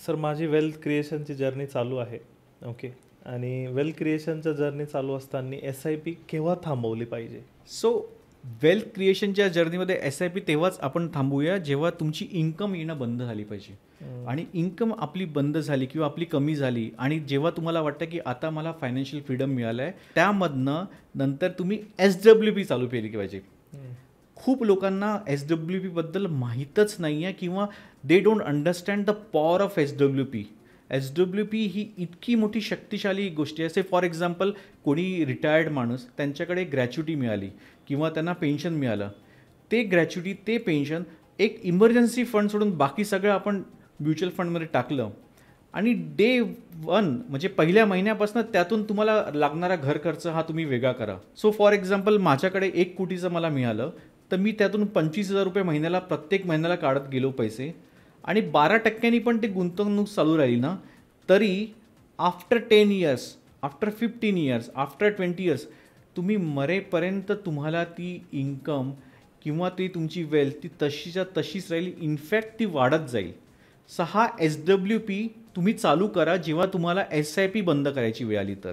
Sir माझी wealth क्रिएशनची journey चालू आहे. ओके. आणि वेल्थ क्रिएशनच्या जर्नी चालू असताना एस-आय-पी केव्हा थांबवली पाहिजे? सो वेल्थ क्रिएशनच्या जर्नीमध्ये एस-आय-पी तेव्हाच आपण थांबूया जेव्हा तुमची इन्कम येणं बंद झाली पाहिजे. आणि इन्कम आपली बंद झाली किंवा आपली कमी झाली आणि जेव्हा तुम्हाला वाटतं की आता मला फायनान्शियल फ्रीडम मिळालं आहे, त्यामधनं नंतर तुम्ही एस-डब्ल्यू-पी चालू केली पाहिजे. खूप लोकांना एस-डब्ल्यू-पी बद्दल माहीतच नाही आहे किंवा they don't understand the power of SWP. SWP ही इतकी मोठी शक्तिशाली गोष्टी आहे. फॉर एक्झाम्पल कोणी रिटायर्ड माणूस, त्यांच्याकडे ग्रॅच्युटी मिळाली किंवा त्यांना पेन्शन मिळालं, ते ग्रॅच्युटी ते पेन्शन एक इमर्जन्सी फंड सोडून बाकी सगळं आपण म्युच्युअल फंडमध्ये टाकलं आणि डे वन म्हणजे पहिल्या महिन्यापासून त्यातून तुम्हाला लागणारा घर खर्च हा तुम्ही वेगळा करा. सो फॉर एक्झाम्पल माझ्याकडे 1 कोटीचं मला मिळालं, तर मी त्यातून 25,000 रुपये महिन्याला प्रत्येक महिन्याला काढत गेलो पैसे आणि 12% पण ते गुंतवणूक चालू राहिली ना, तरी after 10 years, after 15 years, after 20 years तुम्ही मरेपर्यंत तुम्हाला ती इन्कम किंवा ती तुमची वेल्थ ती तशीच्या तशीच राहील. इनफॅक्ट ती वाढत जाईल. हा एस-डब्ल्यू-पी तुम्ही चालू करा जेव्हा तुम्हाला एस-आय-पी बंद करायची वेळ आली तर.